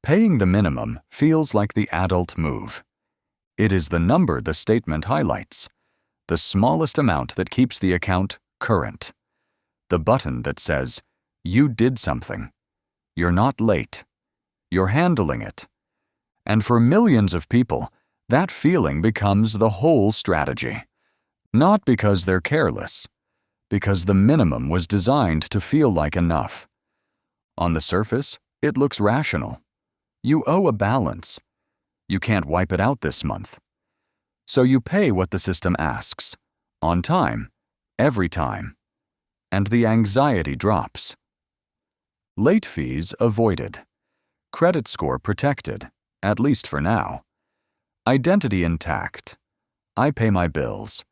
Paying the minimum feels like the adult move. It is the number the statement highlights, the smallest amount that keeps the account current, the button that says, "You did something. You're not late. You're handling it." And for millions of people, that feeling becomes the whole strategy. Not because they're careless, because the minimum was designed to feel like enough. On the surface, it looks rational. You owe a balance. You can't wipe it out this month. So you pay what the system asks, on time, every time, and the anxiety drops. Late fees avoided. Credit score protected, at least for now. Identity intact. I pay my bills.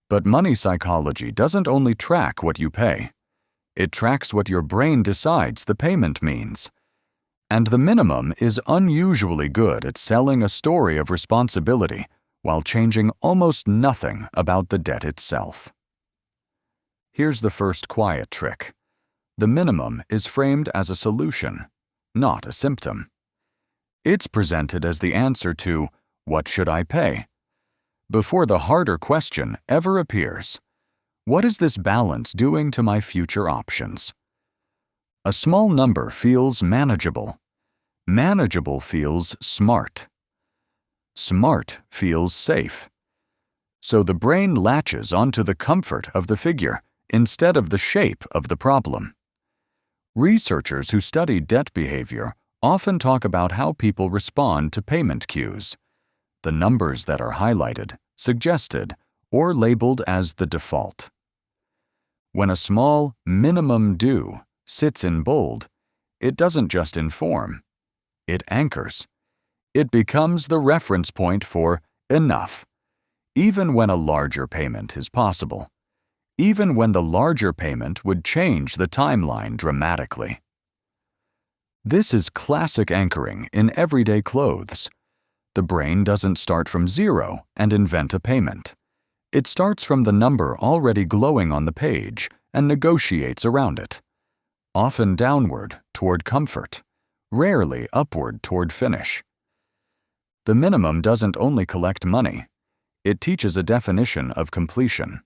But money psychology doesn't only track what you pay. It tracks what your brain decides the payment means. And the minimum is unusually good at selling a story of responsibility while changing almost nothing about the debt itself. Here's the first quiet trick. The minimum is framed as a solution, not a symptom. It's presented as the answer to, "What should I pay?" before the harder question ever appears. What is this balance doing to my future options? A small number feels manageable. Manageable feels smart. Smart feels safe. So the brain latches onto the comfort of the figure instead of the shape of the problem. Researchers who study debt behavior often talk about how people respond to payment cues. The numbers that are highlighted, suggested, or labeled as the default. When a small minimum due sits in bold, it doesn't just inform, it anchors. It becomes the reference point for enough, even when a larger payment is possible, even when the larger payment would change the timeline dramatically. This is classic anchoring in everyday clothes. The brain doesn't start from zero and invent a payment. It starts from the number already glowing on the page and negotiates around it, often downward toward comfort, rarely upward toward finish. The minimum doesn't only collect money, it teaches a definition of completion.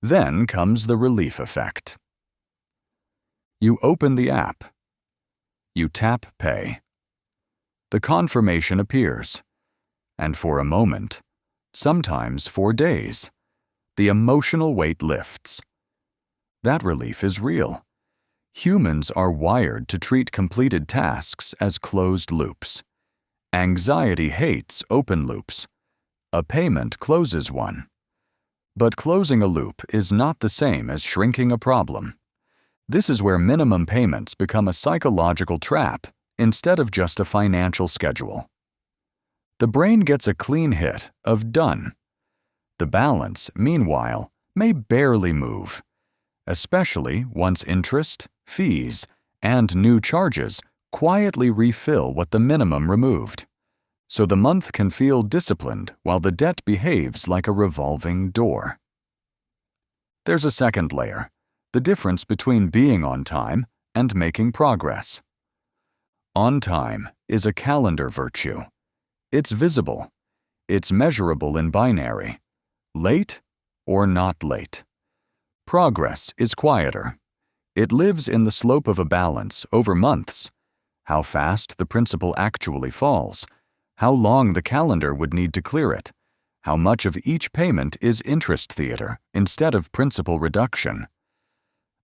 Then comes the relief effect. You open the app. You tap pay. The confirmation appears, and for a moment, sometimes for days, the emotional weight lifts. That relief is real. Humans are wired to treat completed tasks as closed loops. Anxiety hates open loops. A payment closes one. But closing a loop is not the same as shrinking a problem. This is where minimum payments become a psychological trap instead of just a financial schedule. The brain gets a clean hit of done. The balance, meanwhile, may barely move, especially once interest, fees, and new charges quietly refill what the minimum removed. So the month can feel disciplined while the debt behaves like a revolving door. There's a second layer, the difference between being on time and making progress. On time is a calendar virtue. It's visible. It's measurable in binary. Late or not late. Progress is quieter. It lives in the slope of a balance over months. How fast the principal actually falls. How long the calendar would need to clear it. How much of each payment is interest theater instead of principal reduction.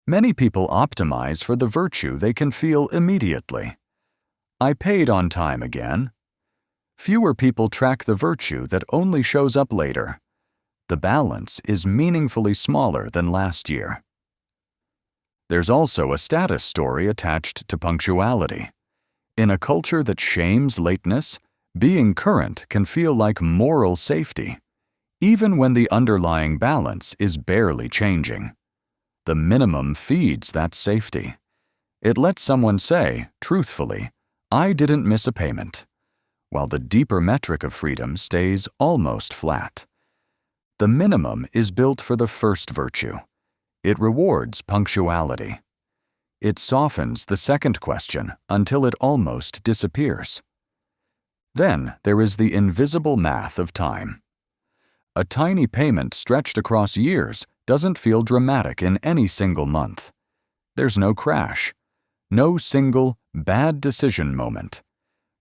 Many people optimize for the virtue they can feel immediately. I paid on time again. Fewer people track the virtue that only shows up later. The balance is meaningfully smaller than last year. There's also a status story attached to punctuality. In a culture that shames lateness, being current can feel like moral safety, even when the underlying balance is barely changing. The minimum feeds that safety. It lets someone say, truthfully, "I didn't miss a payment," while the deeper metric of freedom stays almost flat. The minimum is built for the first virtue. It rewards punctuality. It softens the second question until it almost disappears. Then there is the invisible math of time. A tiny payment stretched across years doesn't feel dramatic in any single month. There's no crash, no single bad decision moment,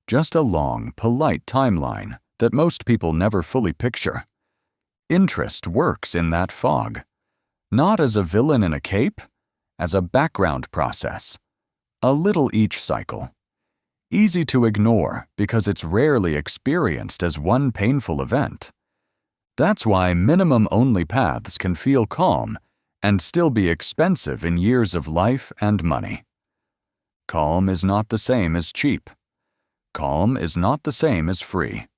just a long, polite timeline that most people never fully picture. Interest works in that fog, not as a villain in a cape, as a background process, a little each cycle. Easy to ignore because it's rarely experienced as one painful event. That's why minimum-only paths can feel calm and still be expensive in years of life and money. Calm is not the same as cheap. Calm is not the same as free.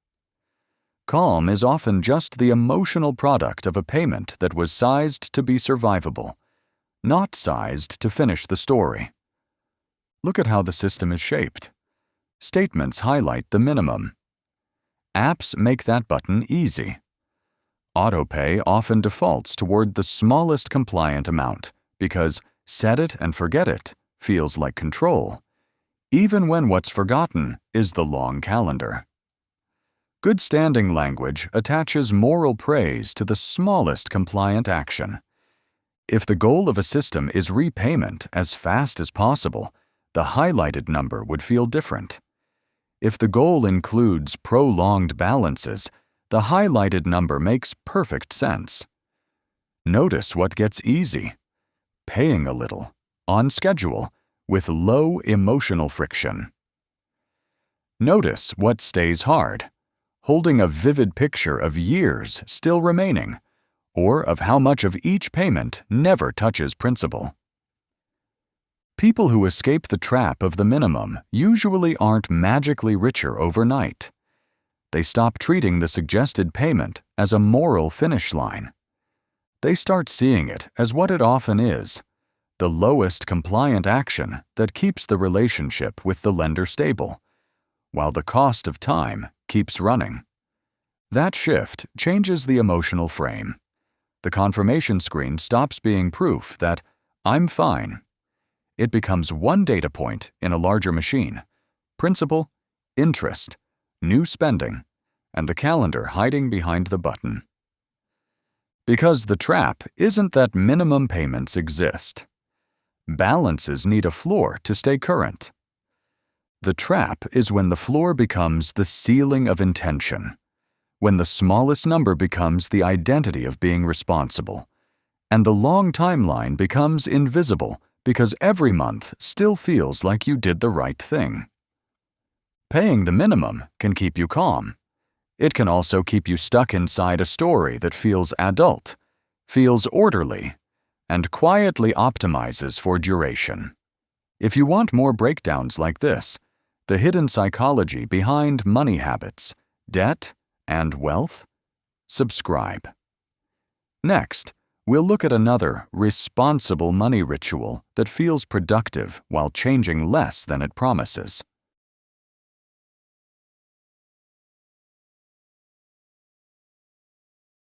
Calm is often just the emotional product of a payment that was sized to be survivable, not sized to finish the story. Look at how the system is shaped. Statements highlight the minimum. Apps make that button easy. Autopay often defaults toward the smallest compliant amount because set it and forget it feels like control, even when what's forgotten is the long calendar. Good standing language attaches moral praise to the smallest compliant action. If the goal of a system is repayment as fast as possible, the highlighted number would feel different. If the goal includes prolonged balances, the highlighted number makes perfect sense. Notice what gets easy. Paying a little, on schedule, with low emotional friction. Notice what stays hard. Holding a vivid picture of years still remaining, or of how much of each payment never touches principal. People who escape the trap of the minimum usually aren't magically richer overnight. They stop treating the suggested payment as a moral finish line. They start seeing it as what it often is, the lowest compliant action that keeps the relationship with the lender stable, while the cost of time keeps running. That shift changes the emotional frame. The confirmation screen stops being proof that I'm fine. It becomes one data point in a larger machine: principal, interest, new spending, and the calendar hiding behind the button. Because the trap isn't that minimum payments exist. Balances need a floor to stay current. The trap is when the floor becomes the ceiling of intention, when the smallest number becomes the identity of being responsible, and the long timeline becomes invisible because every month still feels like you did the right thing. Paying the minimum can keep you calm. It can also keep you stuck inside a story that feels adult, feels orderly, and quietly optimizes for duration. If you want more breakdowns like this, the hidden psychology behind money habits, debt, and wealth, subscribe. Next, we'll look at another responsible money ritual that feels productive while changing less than it promises.